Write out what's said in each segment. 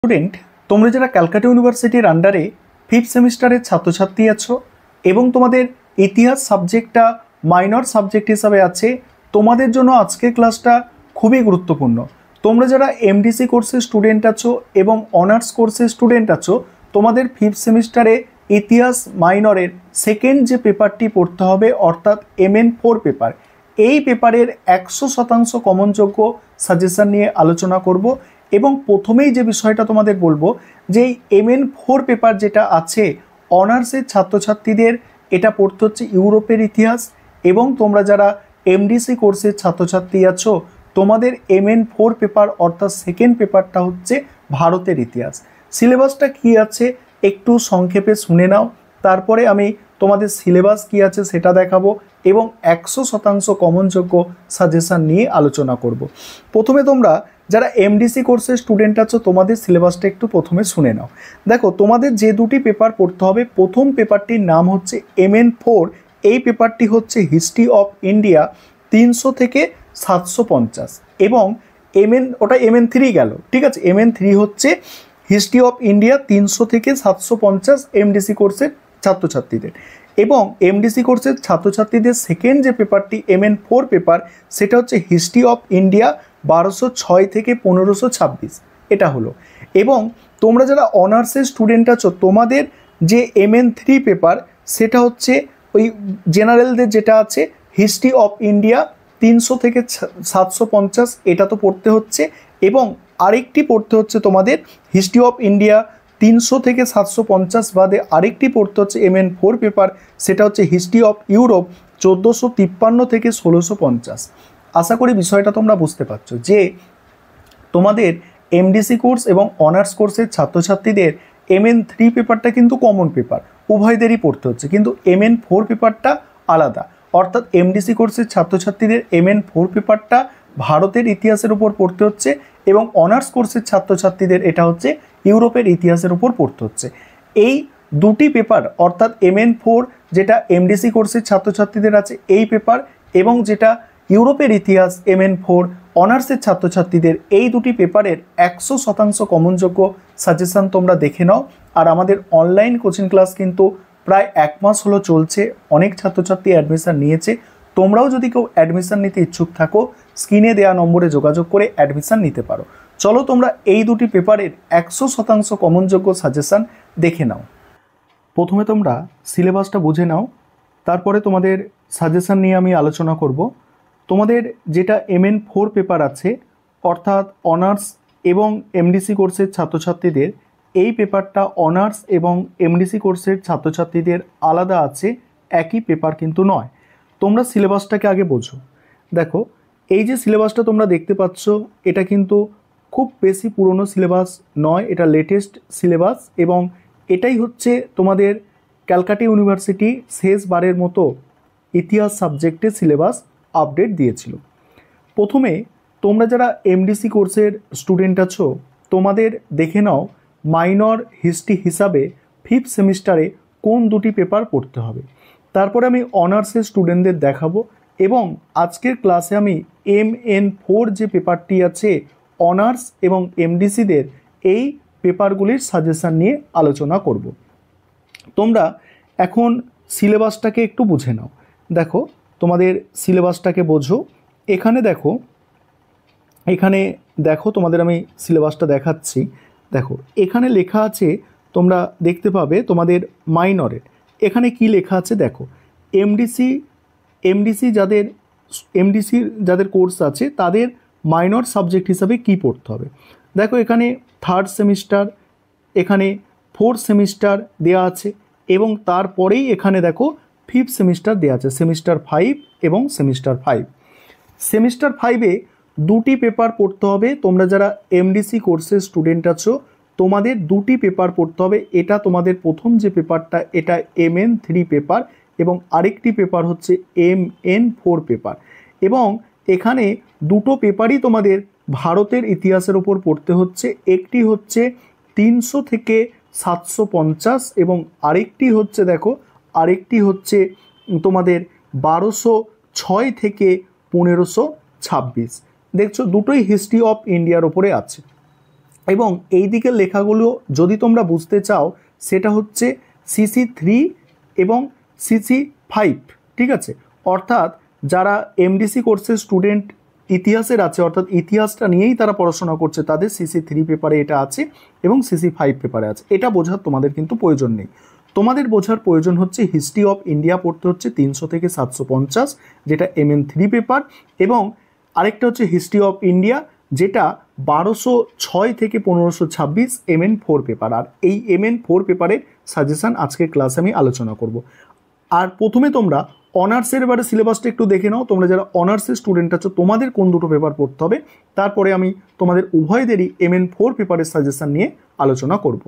Student, তোমরা যারা ক্যালকাটা ইউনিভার্সিটির আন্ডারে ফিফথ সেমিস্টারের ছাত্রছাত্রী আছো এবং তোমাদের ইতিহাস সাবজেক্টটা মাইনর সাবজেক্ট হিসাবে আছে, তোমাদের জন্য আজকের ক্লাসটা খুবই গুরুত্বপূর্ণ। তোমরা যারা এমডিসি কোর্সের স্টুডেন্ট আছো এবং অনার্স কোর্সের স্টুডেন্ট আছো, তোমাদের ফিফথ সেমিস্টারে ইতিহাস মাইনরের সেকেন্ড যে পেপারটি পড়তে হবে অর্থাৎ MN4 পেপার, এই পেপারের 100% কমনযোগ্য সাজেশন নিয়ে আলোচনা করব। এবং প্রথমেই যে বিষয়টা তোমাদের বলবো যে MN4 পেপার যেটা আছে অনার্সের ছাত্রছাত্রীদের, এটা পড়তে হচ্ছে ইউরোপের ইতিহাস। এবং তোমরা যারা এমডিসি কোর্সের ছাত্রছাত্রী আছো, তোমাদের MN4 পেপার অর্থাৎ সেকেন্ড পেপারটা হচ্ছে ভারতের ইতিহাস। সিলেবাসটা কি আছে একটু সংক্ষেপে শুনে নাও, তারপরে আমি তোমাদের সিলেবাস কি আছে সেটা দেখাবো এবং 100% কমনযোগ্য সাজেশন নিয়ে আলোচনা করব। প্রথমে তোমরা যারা এমডিসি কোর্সের স্টুডেন্ট আছো, তোমাদের সিলেবাসটা একটু প্রথমে শুনে নাও। দেখো, তোমাদের যে দুটি পেপার পড়তে হবে, প্রথম পেপারটির নাম হচ্ছে MN4। এই পেপারটি হচ্ছে হিস্ট্রি অফ ইন্ডিয়া 300 থেকে 750 এবং ওটা MN3 গেল, ঠিক আছে। MN3 হচ্ছে হিস্ট্রি অফ ইন্ডিয়া 300 থেকে 750 এমডিসি কোর্সের ছাত্রছাত্রীদের। এবং এমডিসি কোর্সের ছাত্রছাত্রীদের সেকেন্ড যে পেপারটি MN4 পেপার, সেটা হচ্ছে হিস্ট্রি অফ ইন্ডিয়া 1206 থেকে 1526, এটা হলো। এবং তোমরা যারা অনার্সের স্টুডেন্ট আছো, তোমাদের যে MN3 পেপার সেটা হচ্ছে ওই জেনারেলদের যেটা আছে হিস্ট্রি অফ ইন্ডিয়া 300 থেকে 750, এটা তো পড়তে হচ্ছে। এবং আরেকটি পড়তে হচ্ছে তোমাদের হিস্ট্রি অফ ইন্ডিয়া 300 থেকে 750 বাদে আরেকটি পড়তে হচ্ছে MN4 পেপার, সেটা হচ্ছে হিস্ট্রি অফ ইউরোপ 1453 থেকে 1650। আশা করি বিষয়টা তোমরা বুঝতে পারছো যে তোমাদের এমডিসি কোর্স এবং অনার্স কোর্সের ছাত্রছাত্রীদের MN3 পেপারটা কিন্তু কমন পেপার, উভয়দেরই পড়তে হচ্ছে, কিন্তু MN4 পেপারটা আলাদা। অর্থাৎ এমডিসি কোর্সের ছাত্রছাত্রীদের MN4 পেপারটা ভারতের ইতিহাসের উপর পড়তে হচ্ছে এবং অনার্স কোর্সের ছাত্রছাত্রীদের এটা হচ্ছে ইউরোপের ইতিহাসের উপর পড়তে হচ্ছে। এই দুটি পেপার অর্থাৎ MN4 যেটা এমডিসি কোর্সের ছাত্রছাত্রীদের আছে এই পেপার, এবং যেটা ইউরোপের ইতিহাস MN4 অনার্সের ছাত্রছাত্রীদের, এই দুটি পেপারের 100% কমনযোগ্য সাজেশান তোমরা দেখে নাও। আর আমাদের অনলাইন কোচিং ক্লাস কিন্তু প্রায় 1 মাস হলো চলছে, অনেক ছাত্রছাত্রী অ্যাডমিশান নিয়েছে। তোমরাও যদি কেউ অ্যাডমিশান নিতে ইচ্ছুক থাকো, স্ক্রিনে দেওয়া নম্বরে যোগাযোগ করে অ্যাডমিশান নিতে পারো। চলো তোমরা এই দুটি পেপারের 100% কমনযোগ্য সাজেশান দেখে নাও। প্রথমে তোমরা সিলেবাসটা বুঝে নাও, তারপরে তোমাদের সাজেশান নিয়ে আমি আলোচনা করব। তোমাদের যেটা MN4 পেপার আছে অর্থাৎ অনার্স এবং এমডিসি কোর্সের ছাত্রছাত্রীদের, এই পেপারটা অনার্স এবং এমডিসি কোর্সের ছাত্রছাত্রীদের আলাদা আছে, একই পেপার কিন্তু নয়। তোমরা সিলেবাসটাকে আগে বোঝো। দেখো, এই যে সিলেবাসটা তোমরা দেখতে পাচ্ছ, এটা কিন্তু খুব বেশি পুরনো সিলেবাস নয়, এটা লেটেস্ট সিলেবাস। এবং এটাই হচ্ছে তোমাদের ক্যালকাটা ইউনিভার্সিটি শেষবারের মতো ইতিহাস সাবজেক্টে সিলেবাস আপডেট দিয়েছিল। প্রথমে তোমরা যারা এমডিসি কোর্সের স্টুডেন্ট আছো, তোমাদের দেখে নাও মাইনর হিস্ট্রি হিসাবে ফিফথ সেমিস্টারে কোন দুটি পেপার পড়তে হবে। তারপরে আমি অনার্সের স্টুডেন্টদের দেখাবো এবং আজকের ক্লাসে আমি MN4 যে পেপারটি আছে অনার্স এবং এমডিসিদের, এই পেপারগুলির সাজেশান নিয়ে আলোচনা করব। তোমরা এখন সিলেবাসটাকে একটু বুঝে নাও। দেখো, তোমাদের সিলেবাসটাকে বোঝো। এখানে দেখো তোমাদের আমি সিলেবাসটা দেখাচ্ছি। দেখো, এখানে লেখা আছে, তোমরা দেখতে পাবে তোমাদের মাইনরের এখানে কি লেখা আছে। দেখো, এমডিসি যাদের কোর্স আছে তাদের মাইনর সাবজেক্ট হিসাবে কি পড়তে হবে। দেখো, এখানে থার্ড সেমিস্টার, এখানে ফোর্থ সেমিস্টার দেওয়া আছে এবং তারপরেই এখানে দেখো ফিফথ সেমিস্টার দেওয়া আছে, সেমিস্টার 5 এবং সেমিস্টার 5। সেমিস্টার 5-এ দুটি পেপার পড়তে হবে। তোমরা যারা এমডিসি কোর্সের স্টুডেন্ট আছো, তোমাদের দুটি পেপার পড়তে হবে। এটা তোমাদের প্রথম যে পেপারটা, এটা MN3 পেপার এবং আরেকটি পেপার হচ্ছে MN4 পেপার। এবং এখানে দুটো পেপারই তোমাদের ভারতের ইতিহাসের ওপর পড়তে হচ্ছে। একটি হচ্ছে 300 থেকে 750 এবং আরেকটি হচ্ছে তোমাদের 1206 থেকে 1526। দেখছো, দুটোই হিস্ট্রি অফ ইন্ডিয়ার ওপরে আছে। এবং এই দিকের লেখাগুলো যদি তোমরা বুঝতে চাও সেটা হচ্ছে CC3 এবং CC5, ঠিক আছে। অর্থাৎ যারা MDC কোর্সের স্টুডেন্ট ইতিহাসের আছে, অর্থাৎ ইতিহাসটা নিয়েই তারা পড়াশোনা করছে, তাদের CC3 পেপারে এটা আছে এবং CC5 পেপারে আছে। এটা বোঝার তোমাদের কিন্তু প্রয়োজন নেই। তোমাদের বোঝার প্রয়োজন হচ্ছে হিস্ট্রি অফ ইন্ডিয়া পড়তে হচ্ছে 300 থেকে 750, যেটা MN3 পেপার, এবং আরেকটা হচ্ছে হিস্ট্রি অফ ইন্ডিয়া, যেটা 1206 থেকে 1526 MN4 পেপার। আর এই MN4 পেপারের সাজেশান আজকের ক্লাসে আমি আলোচনা করব। আর প্রথমে তোমরা অনার্সের এবারে সিলেবাসটা একটু দেখে নাও, তোমরা যারা অনার্সের স্টুডেন্ট আছো তোমাদের কোন দুটো পেপার পড়তে হবে, তারপরে আমি তোমাদের উভয়দেরই MN4 পেপারের সাজেশান নিয়ে আলোচনা করব।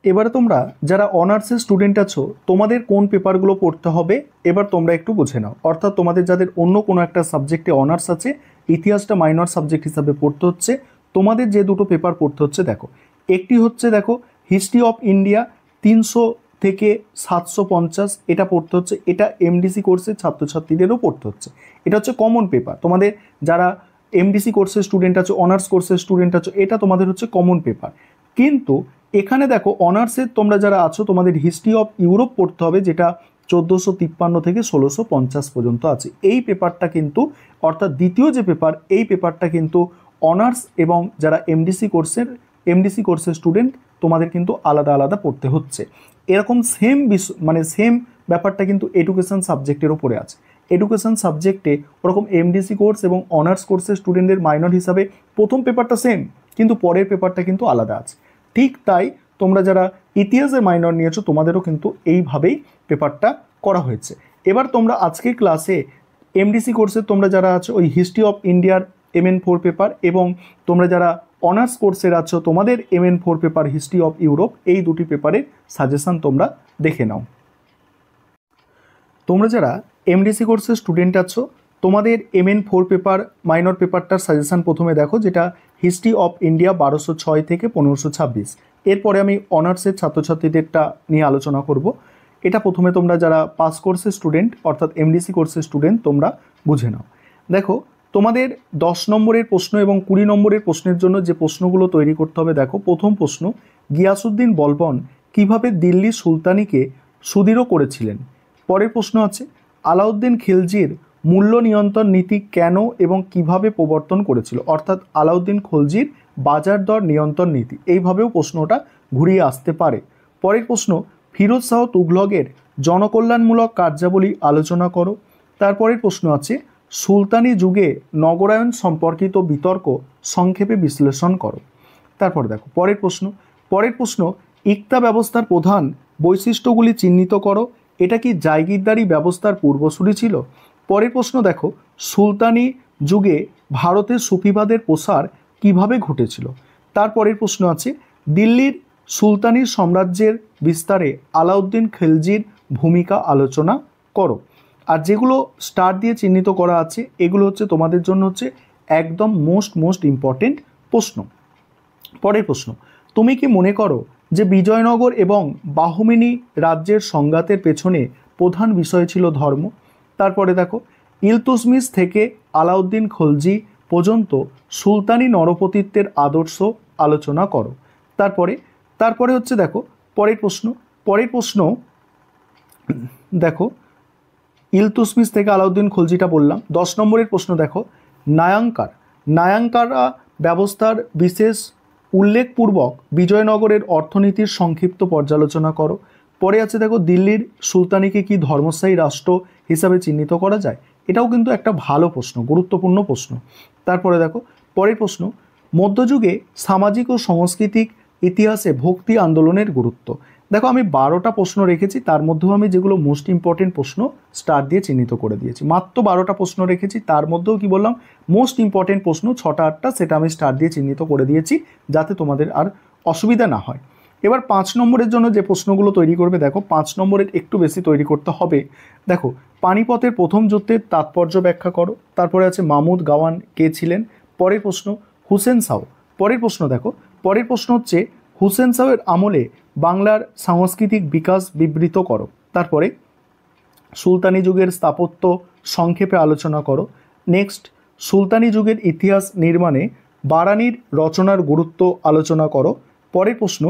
এবারে তোমরা যারা অনার্সের স্টুডেন্ট আছো তোমাদের কোন পেপারগুলো পড়তে হবে এবার তোমরা একটু বুঝে নাও। অর্থাৎ তোমাদের যাদের অন্য কোনো একটা সাবজেক্টে অনার্স আছে, ইতিহাসটা মাইনর সাবজেক্ট হিসাবে পড়তে হচ্ছে, তোমাদের যে দুটো পেপার পড়তে হচ্ছে দেখো, একটি হচ্ছে দেখো হিস্ট্রি অফ ইন্ডিয়া 300 থেকে 750, এটা পড়তে হচ্ছে, এটা MDC কোর্সের ছাত্রছাত্রীদেরও পড়তে হচ্ছে। এটা হচ্ছে কমন পেপার, তোমাদের যারা MDC কোর্সের স্টুডেন্ট আছো, অনার্স কোর্সের স্টুডেন্ট আছো, এটা তোমাদের হচ্ছে কমন পেপার। কিন্তু এখানে দেখো অনার্সের তোমরা যারা আছো তোমাদের হিস্ট্রি অফ ইউরোপ পড়তে হবে, যেটা 1453 থেকে 1650 পর্যন্ত আছে। এই পেপারটা কিন্তু, অর্থাৎ দ্বিতীয় যে পেপার, এই পেপারটা কিন্তু অনার্স এবং যারা MDC কোর্সের স্টুডেন্ট তোমাদের কিন্তু আলাদা আলাদা পড়তে হচ্ছে। এরকম সেম ব্যাপারটা কিন্তু এডুকেশন সাবজেক্টের উপরে আছে। এডুকেশন সাবজেক্টে ওরকম MDC কোর্স এবং অনার্স কোর্সের স্টুডেন্টদের মাইনর হিসাবে প্রথম পেপারটা সেম, কিন্তু পরের পেপারটা কিন্তু আলাদা আছে। ঠিক তাই তোমরা যারা ইতিহাসের মাইনর নিয়েছো তোমাদেরও কিন্তু এইভাবেই পেপারটা করা হয়েছে। এবার তোমরা আজকের ক্লাসে MDC কোর্সের তোমরা যারা আছো ওই হিস্ট্রি অফ ইন্ডিয়ার MN4 পেপার, এবং তোমরা যারা অনার্স কোর্সের আছো তোমাদের MN4 paper history of Europe, এই দুটি পেপারের সাজেশান তোমরা দেখে নাও। তোমরা যারা MDC কোর্সের স্টুডেন্ট আছো তোমাদের MN4 পেপার মাইনর পেপারটার সাজেশান প্রথমে দেখো, যেটা হিস্ট্রি অফ ইন্ডিয়া 1206 থেকে 1526। এরপরে আমি অনার্সের ছাত্রছাত্রীদেরটা নিয়ে আলোচনা করব। এটা প্রথমে তোমরা যারা পাস কোর্সের স্টুডেন্ট অর্থাৎ MDC কোর্সের স্টুডেন্ট তোমরা বুঝে নাও। দেখো তোমাদের 10 নম্বরের প্রশ্ন এবং 20 নম্বরের প্রশ্নের জন্য যে প্রশ্নগুলো তৈরি করতে হবে, দেখো প্রথম প্রশ্ন, গিয়াসউদ্দিন বলবন কিভাবে দিল্লি সুলতানিকে সুদৃঢ় করেছিলেন। পরের প্রশ্ন আছে, আলাউদ্দিন খিলজির মূল্য নিয়ন্ত্রণ নীতি কেন এবং কিভাবে প্রবর্তন করেছিল, অর্থাৎ আলাউদ্দিন খলজির বাজার দর নিয়ন্ত্রণ নীতি। এইভাবেও প্রশ্নটা ঘুরিয়ে আসতে পারে। পরের প্রশ্ন, ফিরোজ শাহ তুগলকের জনকল্যাণমূলক কার্যাবলী আলোচনা করো। তারপরের প্রশ্ন আছে, সুলতানি যুগে নগরায়ন সম্পর্কিত বিতর্ক সংক্ষেপে বিশ্লেষণ করো। তারপরে দেখো পরের প্রশ্ন, ইকতা ব্যবস্থার প্রধান বৈশিষ্ট্যগুলি চিহ্নিত করো। এটা কি জায়গিরদারি ব্যবস্থার পূর্বসূরি ছিল? পরের প্রশ্ন দেখো, সুলতানি যুগে ভারতের সুফিবাদের প্রসার কিভাবে ঘটেছিল। তারপরের প্রশ্ন আছে, দিল্লির সুলতানি সাম্রাজ্যের বিস্তারে আলাউদ্দিন খিলজির ভূমিকা আলোচনা করো। আর যেগুলো স্টার দিয়ে চিহ্নিত করা আছে এগুলো হচ্ছে তোমাদের জন্য হচ্ছে একদম মোস্ট ইম্পর্টেন্ট প্রশ্ন। পরের প্রশ্ন, তুমি কি মনে করো যে বিজয়নগর এবং বাহমিনী রাজ্যের সংঘাতের পেছনে প্রধান বিষয় ছিল ধর্ম? তারপরে দেখো, ইলতুৎমিশ থেকে আলাউদ্দিন খলজি পর্যন্ত সুলতানি নরপতিত্বের আদর্শ আলোচনা করো। তারপরে হচ্ছে দেখো পরের প্রশ্ন দেখো, ইলতুৎমিশ থেকে আলাউদ্দিন খলজিটা বললাম। 10 নম্বরের প্রশ্ন দেখো, নায়াঙ্কারা ব্যবস্থার বিশেষ উল্লেখপূর্বক বিজয়নগরের অর্থনীতির সংক্ষিপ্ত পর্যালোচনা করো। পরে আছে দেখো, দিল্লির সুলতানিকে কি ধর্মস্থায়ী রাষ্ট্র হিসাবে চিহ্নিত করা যায়। এটাও কিন্তু একটা ভালো প্রশ্ন, গুরুত্বপূর্ণ প্রশ্ন। তারপরে দেখো পরের প্রশ্ন, মধ্যযুগে সামাজিক ও সাংস্কৃতিক ইতিহাসে ভক্তি আন্দোলনের গুরুত্ব। দেখো আমি 12টা প্রশ্ন রেখেছি, তার মধ্যেও আমি যেগুলো মোস্ট ইম্পর্টেন্ট প্রশ্ন স্টার দিয়ে চিহ্নিত করে দিয়েছি। মাত্র 12টা প্রশ্ন রেখেছি, তার মধ্যেও কি বললাম, মোস্ট ইম্পর্টেন্ট প্রশ্ন 6টা 8টা সেটা আমি স্টার দিয়ে চিহ্নিত করে দিয়েছি, যাতে তোমাদের আর অসুবিধা না হয়। এবার 5 নম্বরের জন্য যে প্রশ্নগুলো তৈরি করবে, দেখো 5 নম্বরের একটু বেশি তৈরি করতে হবে। দেখো, পানিপথের প্রথম যুদ্ধের তাৎপর্য ব্যাখ্যা করো। তারপরে আছে মাহমুদ গাওয়ান কে ছিলেন। পরের প্রশ্ন, হুসেন শাহ। পরের প্রশ্ন হচ্ছে হুসেন শাহের আমলে বাংলার সাংস্কৃতিক বিকাশ বিবৃত করো। তারপরে সুলতানি যুগের স্থাপত্য সংক্ষেপে আলোচনা করো। নেক্সট, সুলতানি যুগের ইতিহাস নির্মাণে বারানির রচনার গুরুত্ব আলোচনা করো। পরের প্রশ্ন,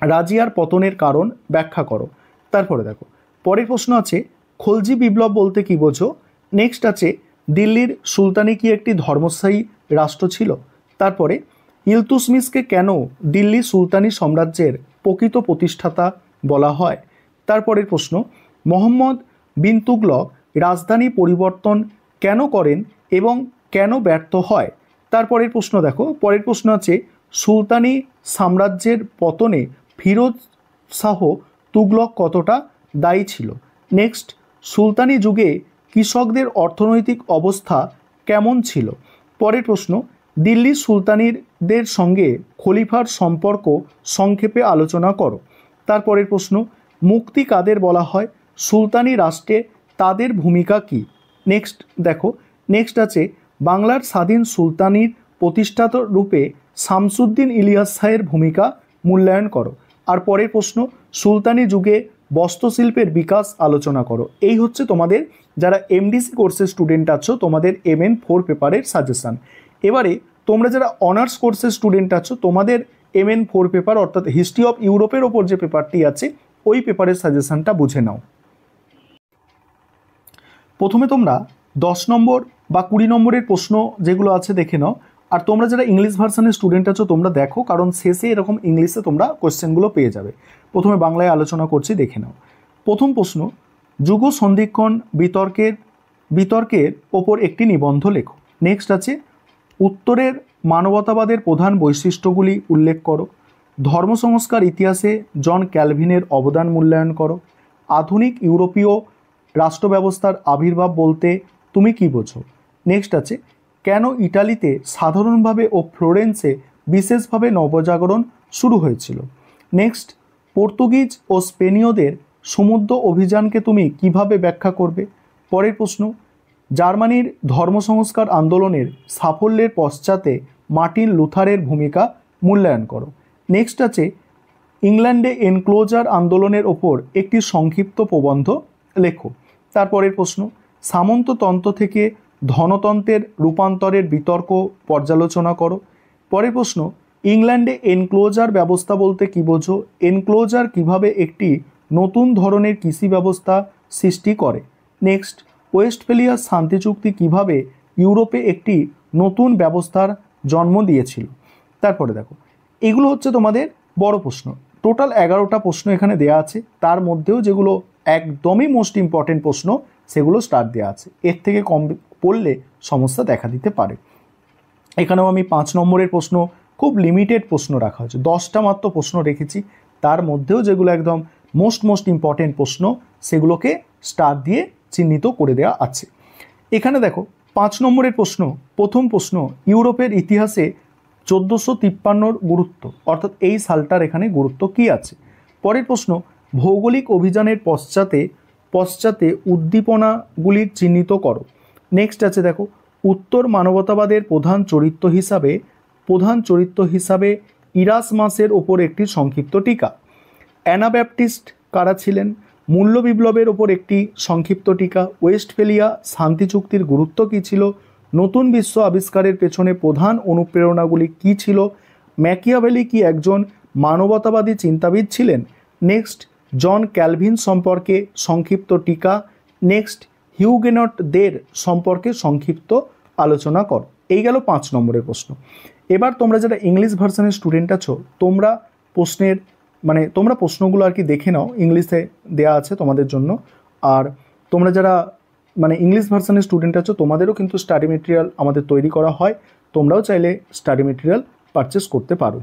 রাজিয়ার পতনের কারণ ব্যাখ্যা করো। তারপরে দেখো পরের প্রশ্ন আছে, খলজি বিপ্লব বলতে কি বোঝো। নেক্সট আছে, দিল্লির সুলতানি কি একটি ধর্মস্থায়ী রাষ্ট্র ছিল। তারপরে ইলতুৎমিশকে কেন দিল্লি সুলতানি সাম্রাজ্যের প্রকৃত প্রতিষ্ঠাতা বলা হয়। তারপরের প্রশ্ন, মোহাম্মদ বিন তুগলক রাজধানী পরিবর্তন কেন করেন এবং কেন ব্যর্থ হয়। তারপরের প্রশ্ন দেখো, পরের প্রশ্ন আছে, সুলতানি সাম্রাজ্যের পতনে ফিরোজ শাহ তুগলক কতটা দায়ী ছিল। নেক্সট, সুলতানি যুগে কৃষকদের অর্থনৈতিক অবস্থা কেমন ছিল। পরের প্রশ্ন, দিল্লি সুলতানিদের সঙ্গে খলিফার সম্পর্ক সংক্ষেপে আলোচনা করো। তারপরের প্রশ্ন, মুক্তি কাদের বলা হয়, সুলতানি রাষ্ট্রে তাদের ভূমিকা কী। নেক্সট দেখো, নেক্সট আছে, বাংলার স্বাধীন সুলতানির প্রতিষ্ঠাতা রূপে শামসুদ্দিন ইলিয়াস শাহের ভূমিকা মূল্যায়ন করো। আর পরের প্রশ্ন, সুলতানি যুগে বস্ত্রশিল্পের বিকাশ আলোচনা করো। এই হচ্ছে তোমাদের যারা এমডিসি কোর্সের স্টুডেন্ট আছো তোমাদের MN4 পেপারের সাজেশান। এবারে তোমরা যারা অনার্স কোর্সের স্টুডেন্ট আছো তোমাদের MN4 পেপার অর্থাৎ হিস্ট্রি অফ ইউরোপের ওপর যে পেপারটি আছে ওই পেপারের সাজেশানটা বুঝে নাও। প্রথমে তোমরা 10 নম্বর বা 20 নম্বরের প্রশ্ন যেগুলো আছে দেখে নাও। আর তোমরা যারা ইংলিশ ভার্সানের স্টুডেন্ট আছো তোমরা দেখো, কারণ শেষে এরকম ইংলিশে তোমরা কোশ্চেনগুলো পেয়ে যাবে। প্রথমে বাংলায় আলোচনা করছি, দেখে নাও। প্রথম প্রশ্ন, যুগ সন্ধিক্ষণ বিতর্কের ওপর একটি নিবন্ধ লেখো। নেক্সট আছে, উত্তরের মানবতাবাদের প্রধান বৈশিষ্ট্যগুলি উল্লেখ করো। ধর্ম সংস্কার ইতিহাসে জন ক্যালভিনের অবদান মূল্যায়ন করো। আধুনিক ইউরোপীয় রাষ্ট্র ব্যবস্থার আবির্ভাব বলতে তুমি কি বোঝো। নেক্সট আছে, কেন ইটালিতে সাধারণভাবে ও ফ্লোরেন্সে বিশেষভাবে নবজাগরণ শুরু হয়েছিল। নেক্সট, পর্তুগিজ ও স্পেনীয়দের সমুদ্র অভিযানকে তুমি কিভাবে ব্যাখ্যা করবে। পরের প্রশ্ন, জার্মানির ধর্ম সংস্কার আন্দোলনের সাফল্যের পশ্চাতে মার্টিন লুথারের ভূমিকা মূল্যায়ন করো। নেক্সট আছে, ইংল্যান্ডে এনক্লোজার আন্দোলনের ওপর একটি সংক্ষিপ্ত প্রবন্ধ লেখো। তারপরের প্রশ্ন, সামন্ততন্ত্র থেকে ধনতন্ত্রের রূপান্তরের বিতর্ক পর্যালোচনা করো। পরের প্রশ্ন, ইংল্যান্ডে এনক্লোজার ব্যবস্থা বলতে কী বোঝো। এনক্লোজার কিভাবে একটি নতুন ধরনের কৃষি ব্যবস্থা সৃষ্টি করে। নেক্সট, ওয়েস্টফেলিয়ার শান্তি চুক্তি কিভাবে ইউরোপে একটি নতুন ব্যবস্থার জন্ম দিয়েছিল। তারপরে দেখো, এগুলো হচ্ছে তোমাদের বড় প্রশ্ন। টোটাল 11টা প্রশ্ন এখানে দেওয়া আছে, তার মধ্যেও যেগুলো একদমই মোস্ট ইম্পর্টেন্ট প্রশ্ন সেগুলো স্টার দেওয়া আছে, এর থেকে কম পড়লে সমস্যা দেখা দিতে পারে। এখানেও আমি 5 নম্বরের প্রশ্ন খুব লিমিটেড প্রশ্ন রাখা হয়েছে, 10টা মাত্র প্রশ্ন রেখেছি, তার মধ্যেও যেগুলো একদম মোস্ট ইম্পর্টেন্ট প্রশ্ন সেগুলোকে স্টার দিয়ে চিহ্নিত করে দেওয়া আছে। এখানে দেখো 5 নম্বরের প্রশ্ন, প্রথম প্রশ্ন, ইউরোপের ইতিহাসে 1453 গুরুত্ব, অর্থাৎ এই সালটার এখানে গুরুত্ব কি আছে। পরের প্রশ্ন, ভৌগোলিক অভিযানের পশ্চাতে উদ্দীপনাগুলির চিহ্নিত করো। নেক্সট আছে দেখো, উত্তর মানবতাবাদের প্রধান চরিত্র হিসাবে ইরাসমাসের ওপর একটি সংক্ষিপ্ত টিকা। অ্যানাব্যাপটিস্ট কারা ছিলেন। মূল্য বিপ্লবের ওপর একটি সংক্ষিপ্ত টিকা। ওয়েস্টফেলিয়া শান্তি চুক্তির গুরুত্ব কী ছিল। নতুন বিশ্ব আবিষ্কারের পেছনে প্রধান অনুপ্রেরণাগুলি কী ছিল। ম্যাকিয়াভেলি কি একজন মানবতাবাদী চিন্তাবিদ ছিলেন। নেক্সট, জন ক্যালভিন সম্পর্কে সংক্ষিপ্ত টিকা। নেক্সট, হিউগেনটদের সম্পর্কে সংক্ষিপ্ত আলোচনা কর। এই গেল 5 নম্বরের প্রশ্ন। এবার তোমরা যারা ইংলিশ ভার্সনের স্টুডেন্ট আছো তোমরা প্রশ্নগুলো আর কি দেখে নাও, ইংলিশে দেয়া আছে তোমাদের জন্য। আর তোমরা যারা ইংলিশ ভার্সনের স্টুডেন্ট আছো তোমাদেরও কিন্তু স্টাডি মেটেরিয়াল আমাদের তৈরি করা হয়, তোমরাও চাইলে স্টাডি মেটেরিয়াল পারচেস করতে পারো।